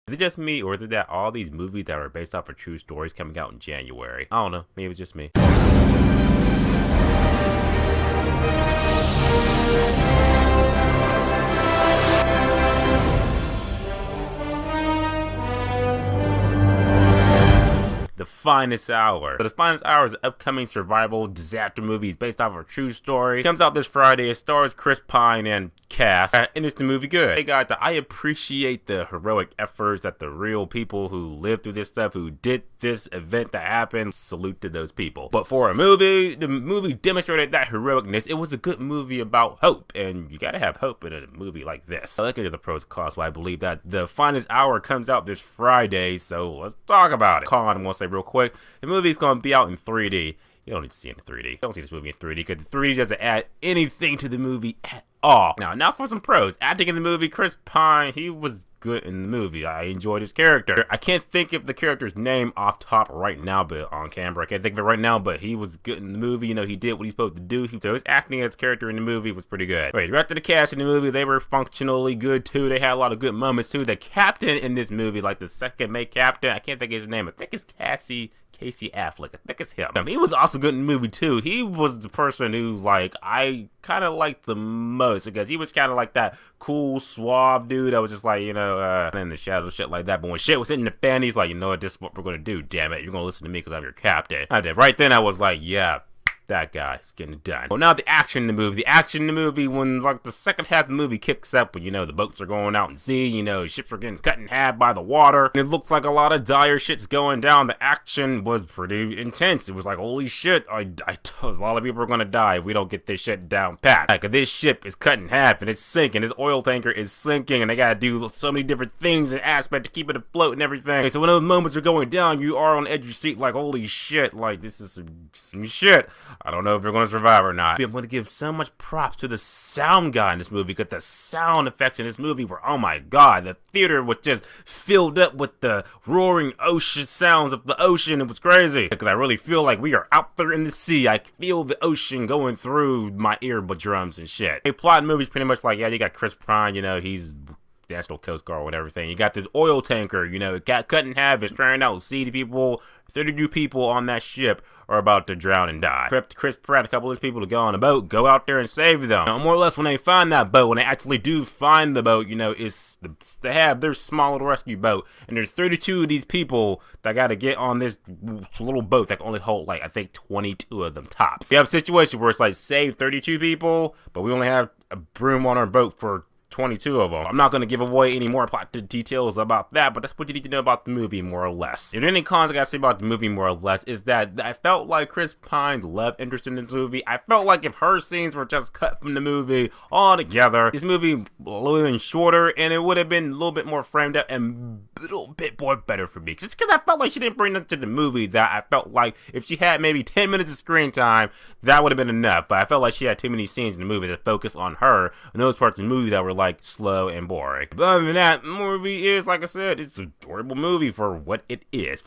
Is it just me, or is it that all these movies that are based off of true stories coming out in January? I don't know. Maybe it's just me. The Finest Hour. So The Finest Hour is an upcoming survival disaster movie. It's based off of a true story. It comes out this Friday. It stars Chris Pine and cast, and it's the movie good. Hey guys, I appreciate the heroic efforts that the real people who lived through this stuff, who did this event that happened, salute to those people. But for a movie, the movie demonstrated that heroicness. It was a good movie about hope, and you gotta have hope in a movie like this. I look at the pros and cons, so I believe that The Finest Hour comes out this Friday, so let's talk about it. Con, I want to say real quick, the movie's gonna be out in 3D. You don't need to see it in 3D. You don't see this movie in 3D because the 3D doesn't add anything to the movie at all. Now for some pros. Acting in the movie, Chris Pine, he was good in the movie. I enjoyed his character. I can't think of the character's name off top right now, but on camera, I can't think of it right now, but he was good in the movie. You know, he did what he's supposed to do. So his acting as character in the movie was pretty good. Wait, the rest of the cast in the movie, they were functionally good too. They had a lot of good moments too. The captain in this movie, like the second main captain, I can't think of his name. I think it's Casey Affleck. I think it's him. He was also good in the movie too. He was the person who, like, I kind of liked the most because he was kind of like that cool, suave dude that was just like, you know, in the shadows, shit like that. But when shit was hitting the fan, he's like, you know what, this is what we're gonna do. Damn it, you're gonna listen to me because I'm your captain. I did. Right then, I was like, yeah, that guy's getting it done. Well, now the action in the movie. The action in the movie, when like the second half of the movie kicks up, when, you know, the boats are going out in sea, you know, ships are getting cut in half by the water, and it looks like a lot of dire shit's going down. The action was pretty intense. It was like, holy shit, I told a lot of people are gonna die if we don't get this shit down pat. Like, this ship is cut in half and it's sinking. This oil tanker is sinking, and they gotta do so many different things and aspects to keep it afloat and everything. So when those moments are going down, you are on the edge of your seat like, holy shit, like, this is some shit. I don't know if you're going to survive or not. I'm going to give so much props to the sound guy in this movie, because the sound effects in this movie were, oh my god, the theater was just filled up with the roaring ocean sounds of the ocean. It was crazy, because I really feel like we are out there in the sea. I feel the ocean going through my eardrums and shit. A plot in the movie's pretty much like, yeah, you got Chris Pine, you know, he's National Coast Guard and everything. You got this oil tanker, you know, it got cut in half. It's trying out 32 people on that ship are about to drown and die. Chris Pratt, a couple of these people to go on a boat, go out there and save them. Now, more or less, when they find that boat, when they actually do find the boat, you know, they have their small little rescue boat, and there's 32 of these people that got to get on this little boat that can only hold, like, I think 22 of them tops. We have a situation where it's like, save 32 people, but we only have a broom on our boat for 22 of them. I'm not going to give away any more plot details about that, but that's what you need to know about the movie, more or less. If there are any cons I gotta say about the movie, more or less, is that I felt like Chris Pine's love interest in this movie, I felt like if her scenes were just cut from the movie altogether, this movie a little bit shorter, and it would have been a little bit more framed up and a little bit more better for me. Just because I felt like she didn't bring nothing to the movie that I felt like if she had maybe 10 minutes of screen time, that would have been enough. But I felt like she had too many scenes in the movie that focused on her, and those parts of the movie that were like slow and boring. But other than that, the movie is, like I said, it's an adorable movie for what it is.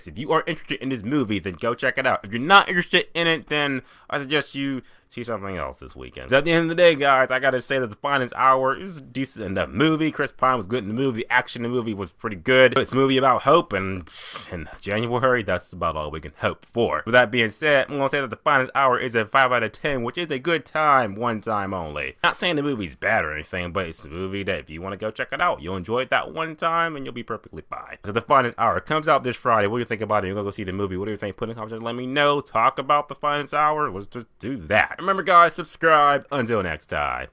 If you are interested in this movie, then go check it out. If you're not interested in it, then I suggest you see something else this weekend. So at the end of the day, guys, I gotta say that The Finest Hour is a decent enough movie. Chris Pine was good in the movie. Action in the movie was pretty good. It's a movie about hope, and in January, that's about all we can hope for. With that being said, I'm gonna say that The Finest Hour is a 5 out of 10, which is a good time, one time only. Not saying the movie's bad or anything, but it's a movie that if you want to go check it out, you'll enjoy it that one time, and you'll be perfectly fine. So The Finest Hour comes out this Friday. What do you think about it? You're gonna go see the movie. What do you think? Put in the comments and let me know. Talk about The Finest Hour. Let's just do that. Remember, guys, subscribe. Until next time.